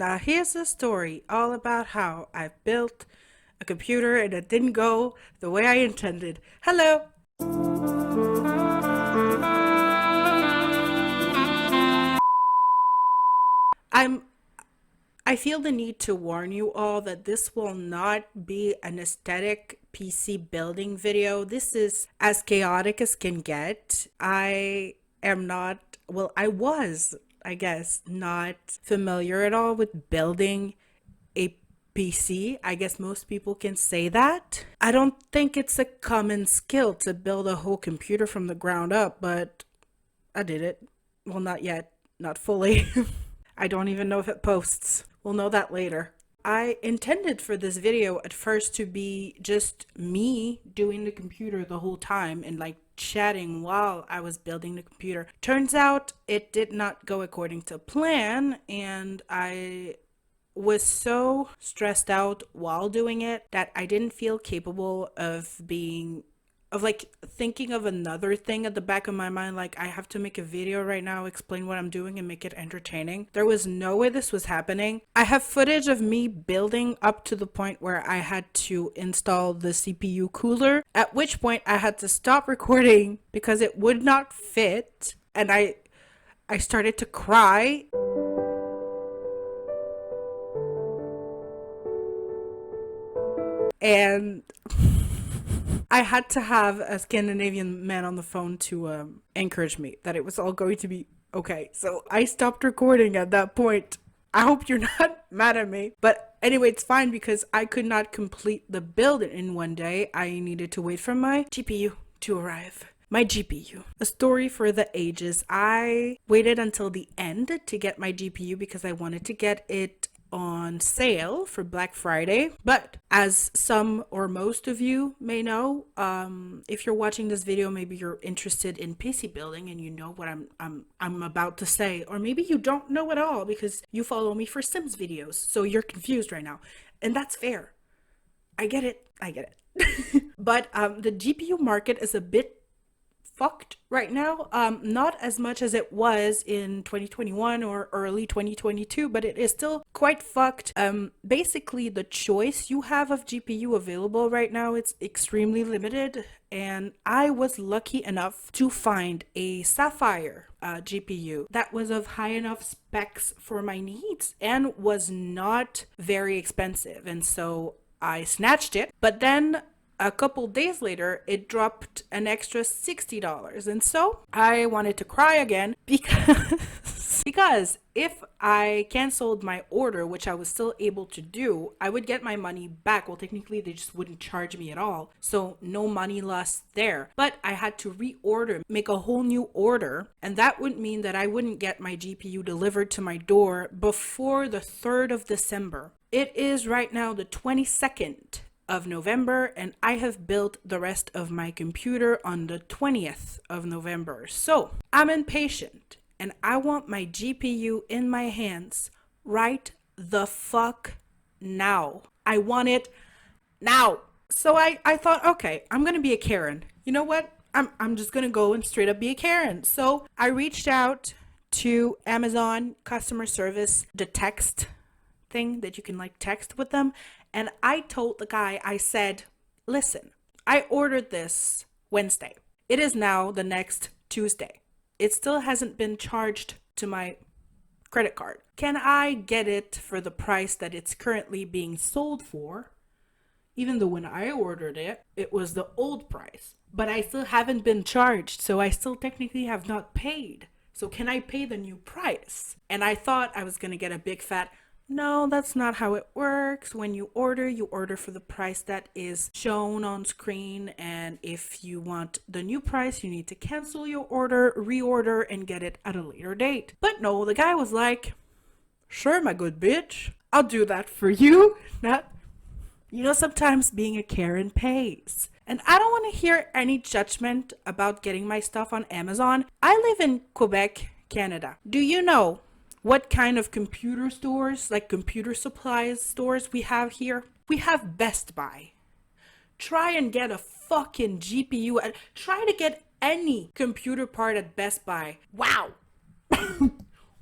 Now, here's a story all about how I built a computer and it didn't go the way I intended. Hello! I'm I feel the need to warn you all that this will not be an aesthetic PC building video. This is as chaotic as can get. I am not, well, I was, I guess, not familiar at all with building a PC. I guess most people can say that. I don't think it's a common skill to build a whole computer from the ground up, but I did it. Well, not yet, not fully. I don't even know if it posts. We'll know that later. I intended for this video at first to be just me doing the computer the whole time and like chatting while I was building the computer. Turns out it did not go according to plan, and I was so stressed out while doing it that I didn't feel capable of thinking of another thing at the back of my mind, like I have to make a video right now, explain what I'm doing and make it entertaining. There was no way this was happening. I have footage of me building up to the point where I had to install the CPU cooler, at which point I had to stop recording because it would not fit, and I started to cry. And I had to have a Scandinavian man on the phone to encourage me that it was all going to be okay. So I stopped recording at that point. I hope you're not mad at me. But anyway, it's fine because I could not complete the build in one day. I needed to wait for my GPU to arrive. My GPU. A story for the ages. I waited until the end to get my GPU because I wanted to get it on sale for Black Friday. But as some or most of you may know, if you're watching this video, maybe you're interested in PC building and you know what I'm about to say, or maybe you don't know at all because you follow me for Sims videos, so you're confused right now, and that's fair. I get it. But the GPU market is a bit fucked right now. Not as much as it was in 2021 or early 2022, but it is still quite fucked. Basically the choice you have of GPU available right now, it's extremely limited, and I was lucky enough to find a Sapphire GPU that was of high enough specs for my needs and was not very expensive, and so I snatched it. But then a couple days later, it dropped an extra $60. And so I wanted to cry again because if I canceled my order, which I was still able to do, I would get my money back. Well, technically, they just wouldn't charge me at all. So no money lost there. But I had to reorder, make a whole new order. And that would mean that I wouldn't get my GPU delivered to my door before the 3rd of December. It is right now the 22nd of November, and I have built the rest of my computer on the 20th of November. So I'm impatient and I want my GPU in my hands right the fuck now. I want it now. So I thought, okay, I'm gonna be a Karen. You know what? I'm just gonna go and straight up be a Karen. So I reached out to Amazon customer service, the text thing that you can like text with them. And I told the guy, I said, listen, I ordered this Wednesday. It is now the next Tuesday. It still hasn't been charged to my credit card. Can I get it for the price that it's currently being sold for? Even though when I ordered it, it was the old price. But I still haven't been charged, so I still technically have not paid. So can I pay the new price? And I thought I was going to get a big fat, no, that's not how it works. When you order for the price that is shown on screen. And if you want the new price, you need to cancel your order, reorder, and get it at a later date. But no, the guy was like, sure, my good bitch, I'll do that for you. Not, sometimes being a Karen pays. And I don't want to hear any judgment about getting my stuff on Amazon. I live in Quebec, Canada. Do you know what kind of computer stores, like computer supplies stores we have here? We have Best Buy. Try and get a fucking GPU. Try to get any computer part at Best Buy. Wow.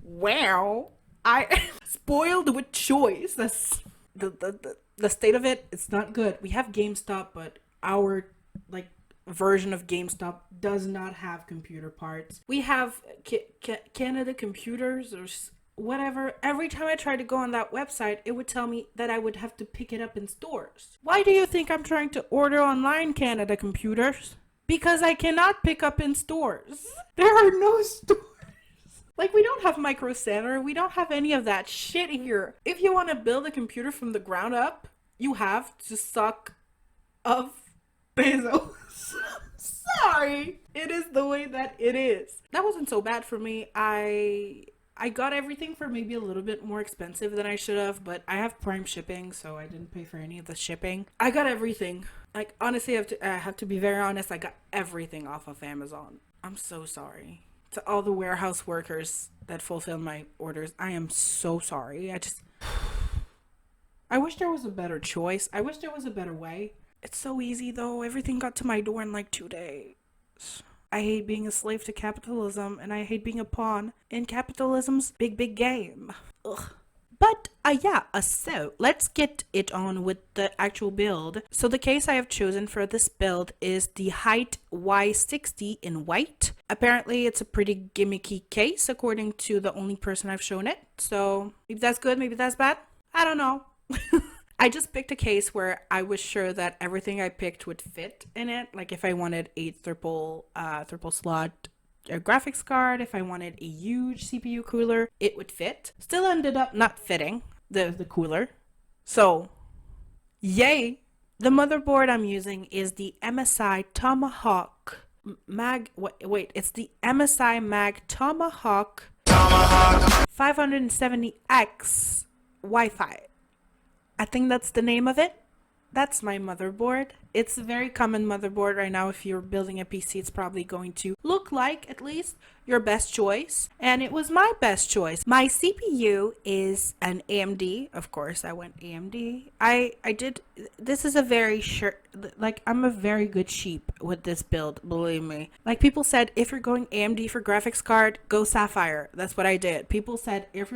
Wow. I spoiled with choice. That's the state of it. It's not good. We have GameStop, but our like version of GameStop does not have computer parts. We have Canada Computers or whatever. Every time I tried to go on that website, it would tell me that I would have to pick it up in stores. Why do you think I'm trying to order online, Canada Computers? Because I cannot pick up in stores. There are no stores. Like, we don't have Micro Center. We don't have any of that shit here. If you want to build a computer from the ground up, you have to suck of Bezos. Sorry. It is the way that it is. That wasn't so bad for me. I got everything for maybe a little bit more expensive than I should have, but I have Prime shipping, so I didn't pay for any of the shipping. I got everything. Like, honestly, I have to be very honest. I got everything off of Amazon. I'm so sorry. To all the warehouse workers that fulfill my orders, I am so sorry. I wish there was a better choice. I wish there was a better way. It's so easy though. Everything got to my door in like 2 days. I hate being a slave to capitalism, and I hate being a pawn in capitalism's big game. Ugh. But so let's get it on with the actual build. So the case I have chosen for this build is the HYTE Y60 in white. Apparently it's a pretty gimmicky case according to the only person I've shown it. So maybe that's good, maybe that's bad. I don't know. I just picked a case where I was sure that everything I picked would fit in it. Like if I wanted a triple slot a graphics card, if I wanted a huge CPU cooler, it would fit. Still ended up not fitting the cooler. So, yay! The motherboard I'm using is the MSI Tomahawk it's the MSI Mag Tomahawk 570X Wi-Fi. I think that's the name of it. That's my motherboard. It's a very common motherboard right now. If you're building a PC, it's probably going to look like, at least, your best choice. And it was my best choice. My CPU is an AMD. Of course, I went AMD. This is a very I'm a very good sheep with this build, believe me. Like, people said, if you're going AMD for graphics card, go Sapphire. That's what I did. People said, if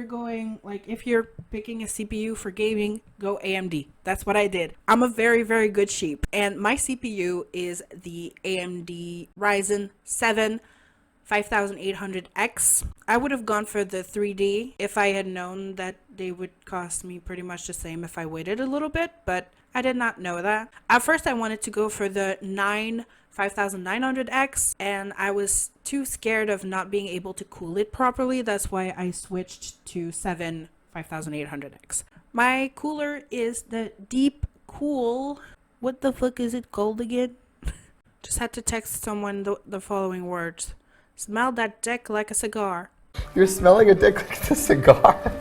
you're picking a CPU for gaming, go AMD. That's what I did. I'm a very, very good sheep. And my CPU is the AMD Ryzen 7 5800X. I would have gone for the 3D if I had known that they would cost me pretty much the same if I waited a little bit, but I did not know that. At first, I wanted to go for the 5900X, and I was too scared of not being able to cool it properly. That's why I switched to 7 5800X. My cooler is the Deep Cool. What the fuck is it called again? Just had to text someone the following words. Smell that dick like a cigar. You're smelling a dick like a cigar?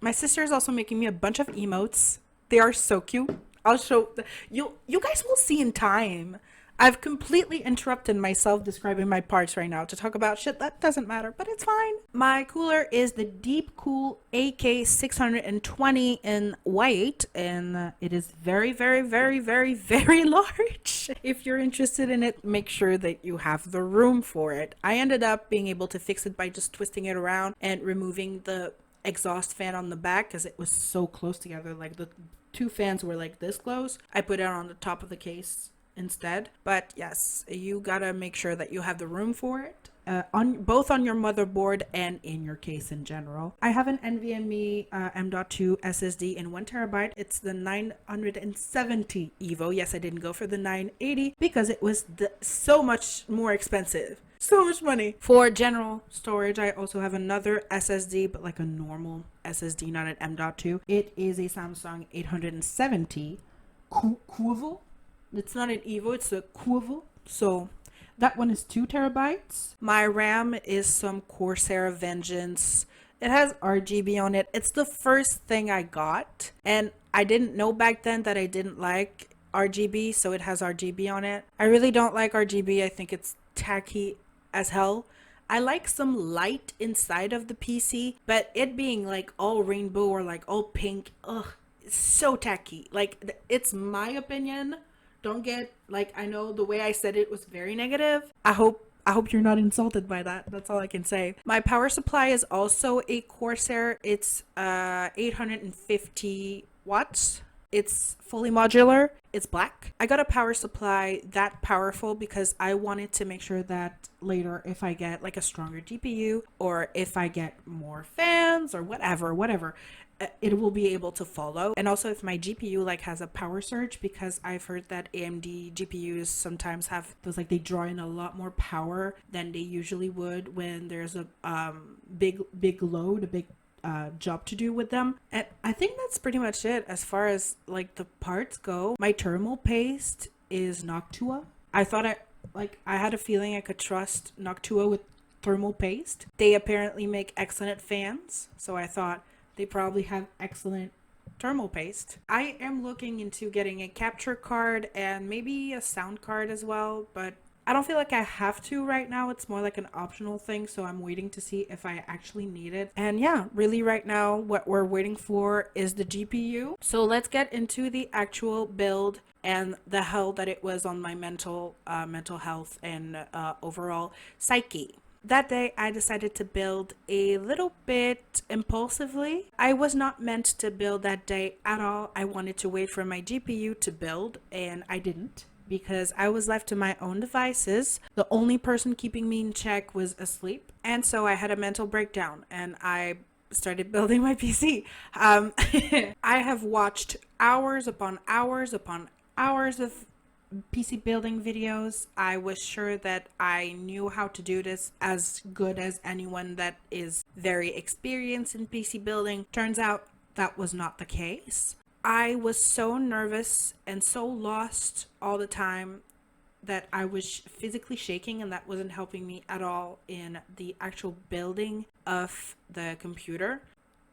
My sister is also making me a bunch of emotes. They are so cute. I'll show you guys will see in time. I've completely interrupted myself describing my parts right now to talk about shit that doesn't matter, but it's fine. My cooler is the Deep Cool AK620 in white, and it is very, very, very, very, very large. If you're interested in it, make sure that you have the room for it. I ended up being able to fix it by just twisting it around and removing the exhaust fan on the back because it was so close together. Like the two fans were like this close. I put it on the top of the case instead. But yes, you gotta make sure that you have the room for it, both on your motherboard and in your case in general. I have an NVMe M.2 SSD in 1TB. It's the 970 Evo. Yes, I didn't go for the 980 because it was so much more expensive. So much money. For general storage, I also have another SSD, but like a normal SSD, not an M.2. It is a Samsung 870 Quavo. It's not an Evo, it's a Quavo. So that one is 2 TB. My RAM is some Corsair Vengeance. It has RGB on it. It's the first thing I got, and I didn't know back then that I didn't like RGB, so it has RGB on it. I really don't like RGB. I think it's tacky as hell. I like some light inside of the PC, but it being like all rainbow or like all pink, it's so tacky. Like, it's my opinion. Don't get, like, I know the way I said it was very negative. I hope I hope you're not insulted by that. That's all I can say. My power supply is also a Corsair. It's 850 watts. It's fully modular. It's black. I got a power supply that powerful because I wanted to make sure that later, if I get like a stronger GPU or if I get more fans or whatever, it will be able to follow. And also if my GPU like has a power surge, because I've heard that AMD GPUs sometimes have those, like, they draw in a lot more power than they usually would when there's a big load, a big job to do with them. And I think that's pretty much it as far as like the parts go. My thermal paste is Noctua. I had a feeling I could trust Noctua with thermal paste. They apparently make excellent fans, so I thought they probably have excellent thermal paste. I am looking into getting a capture card and maybe a sound card as well, but I don't feel like I have to right now. It's more like an optional thing, so I'm waiting to see if I actually need it. And yeah, really right now what we're waiting for is the GPU. So let's get into the actual build and the hell that it was on my mental health and overall psyche. That day, I decided to build a little bit impulsively. I was not meant to build that day at all. I wanted to wait for my GPU to build, and I didn't because I was left to my own devices. The only person keeping me in check was asleep, and so I had a mental breakdown and I started building my PC. I have watched hours upon hours upon hours of PC building videos. I was sure that I knew how to do this as good as anyone that is very experienced in PC building. Turns out that was not the case. I was so nervous and so lost all the time that I was physically shaking, and that wasn't helping me at all in the actual building of the computer.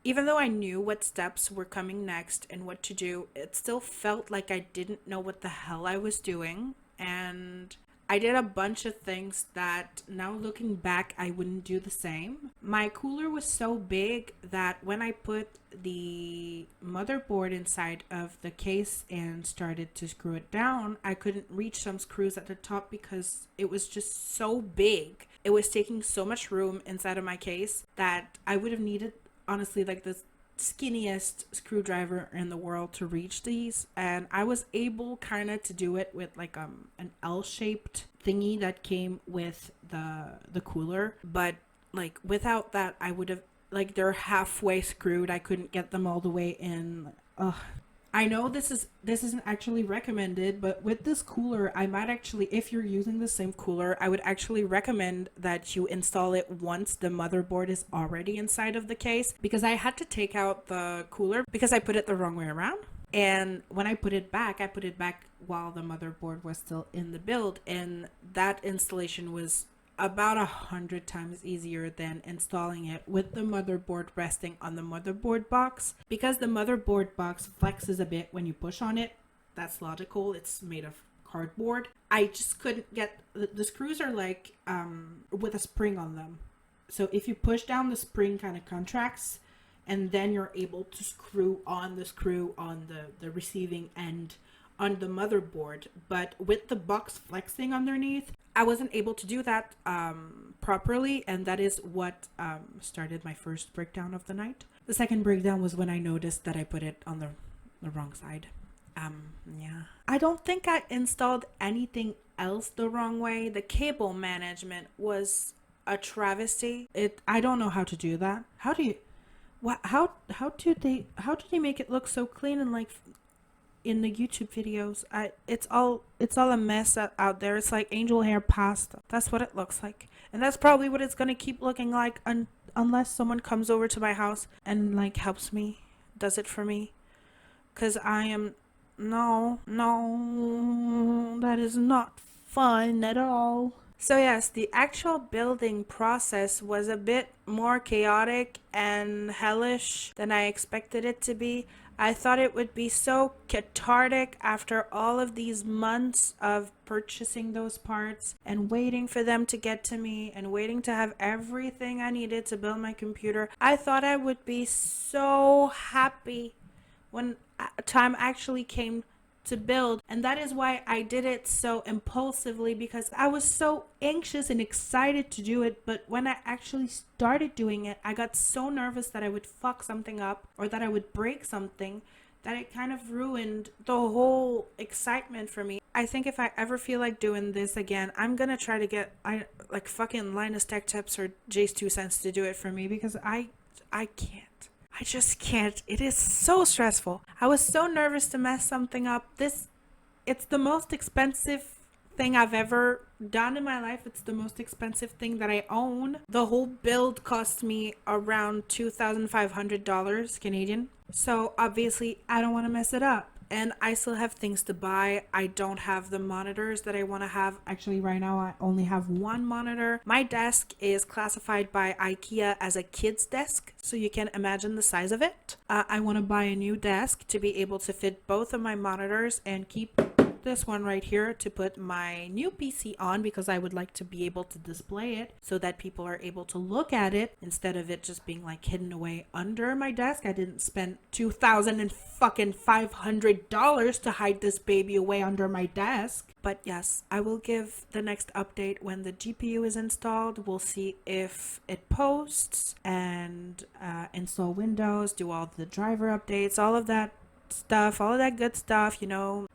Even though I knew what steps were coming next and what to do, it still felt like I didn't know what the hell I was doing. And I did a bunch of things that now looking back, I wouldn't do the same. My cooler was so big that when I put the motherboard inside of the case and started to screw it down, I couldn't reach some screws at the top because it was just so big. It was taking so much room inside of my case that I would have needed, honestly, like the skinniest screwdriver in the world to reach these, and I was able kind of to do it with like an L-shaped thingy that came with the cooler, but like without that I would have, like, they're halfway screwed. I couldn't get them all the way in. Ugh. I know this isn't actually recommended, but with this cooler, I might actually, if you're using the same cooler, I would actually recommend that you install it once the motherboard is already inside of the case, because I had to take out the cooler because I put it the wrong way around. And when I put it back while the motherboard was still in the build, and that installation was about 100 times easier than installing it with the motherboard resting on the motherboard box, because the motherboard box flexes a bit when you push on it. That's logical. It's made of cardboard. I just couldn't get the screws are like with a spring on them. So if you push down, the spring kind of contracts, and then you're able to screw on the receiving end on the motherboard. But with the box flexing underneath, I wasn't able to do that properly, and that is what started my first breakdown of the night. The second breakdown was when I noticed that I put it on the wrong side. Yeah. I don't think I installed anything else the wrong way. The cable management was a travesty. I don't know how to do that. How do do they make it look so clean and like in the YouTube videos? It's all a mess out there. It's like angel hair pasta. That's what it looks like, and that's probably what it's gonna keep looking like unless someone comes over to my house and like helps me, does it for me, because I am no, that is not fun at all. So yes, the actual building process was a bit more chaotic and hellish than I expected it to be. I thought it would be so cathartic after all of these months of purchasing those parts and waiting for them to get to me and waiting to have everything I needed to build my computer. I thought I would be so happy when time actually came to build. And that is why I did it so impulsively, because I was so anxious and excited to do it. But when I actually started doing it, I got so nervous that I would fuck something up or that I would break something that it kind of ruined the whole excitement for me. I think if I ever feel like doing this again, I'm gonna try to get like fucking Linus Tech Tips or Jay's 2 cents to do it for me, because I can't. I just can't. It is so stressful. I was so nervous to mess something up. It's the most expensive thing I've ever done in my life. It's the most expensive thing that I own. The whole build cost me around $2,500 Canadian. So obviously I don't want to mess it up. And I still have things to buy. I don't have the monitors that I want to have. Actually, right now I only have one monitor. My desk is classified by IKEA as a kid's desk, so you can imagine the size of it. I want to buy a new desk to be able to fit both of my monitors and keep this one right here to put my new PC on, because I would like to be able to display it so that people are able to look at it instead of it just being like hidden away under my desk. I didn't spend $2,500 to hide this baby away under my desk. But yes, I will give the next update when the GPU is installed. We'll see if it posts and install Windows, do all the driver updates, all of that stuff, all of that good stuff,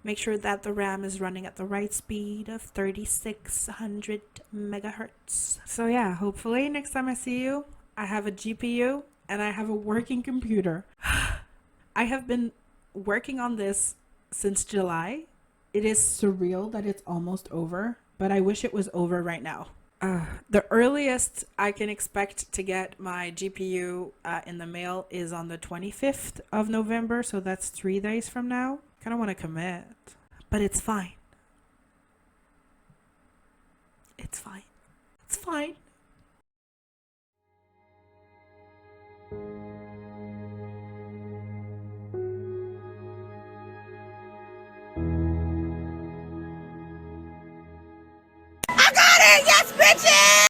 make sure that the RAM is running at the right speed of 3600 megahertz. So yeah, hopefully next time I see you, I have a GPU and I have a working computer. I have been working on this since July. It is surreal that it's almost over, but I wish it was over right now. The earliest I can expect to get my GPU in the mail is on the 25th of November, so that's 3 days from now. Kind of want to commit, but it's fine. It's fine. It's fine. I got it! Yes, bitches!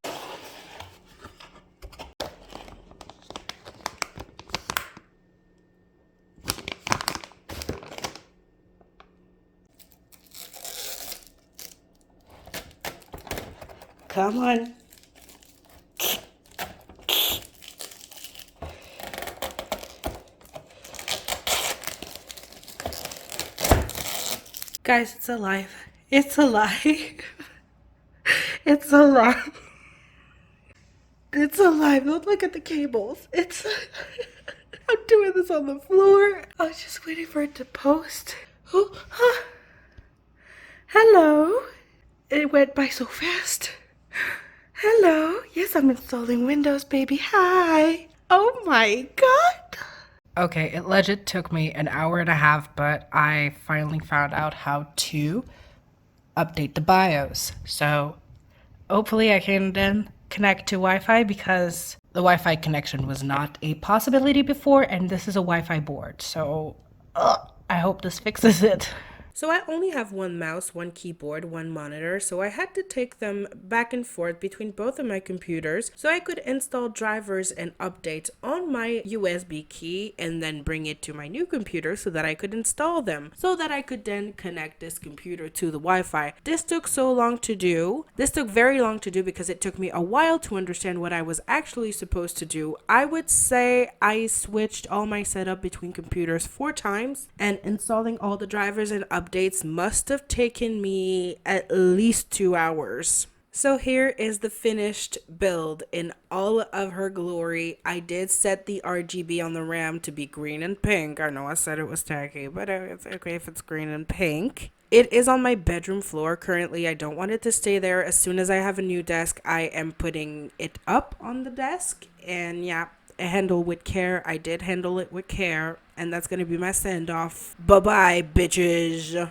Come on. Guys, it's alive. It's alive. It's alive. It's alive. Don't look at the cables. I'm doing this on the floor. I was just waiting for it to post. Oh, huh. Hello. It went by so fast. Hello. Yes, I'm installing Windows, baby. Hi. Oh my god. Okay, it legit took me an hour and a half, but I finally found out how to update the BIOS. So hopefully I can then connect to Wi-Fi, because the Wi-Fi connection was not a possibility before, and this is a Wi-Fi board. So I hope this fixes it. So I only have one mouse, one keyboard, one monitor, so I had to take them back and forth between both of my computers so I could install drivers and updates on my USB key and then bring it to my new computer so that I could install them, so that I could then connect this computer to the Wi-Fi. This took so long to do. This took very long to do because it took me a while to understand what I was actually supposed to do. I would say I switched all my setup between computers 4 times, and installing all the drivers and updates must have taken me at least 2 hours. So here is the finished build in all of her glory. I did set the RGB on the RAM to be green and pink. I know I said it was tacky, but it's okay if it's green and pink. It is on my bedroom floor currently. I don't want it to stay there. As soon as I have a new desk, I am putting it up on the desk. And yeah, handle with care. I did handle it with care, and that's gonna be my send off. Bye bye, bitches.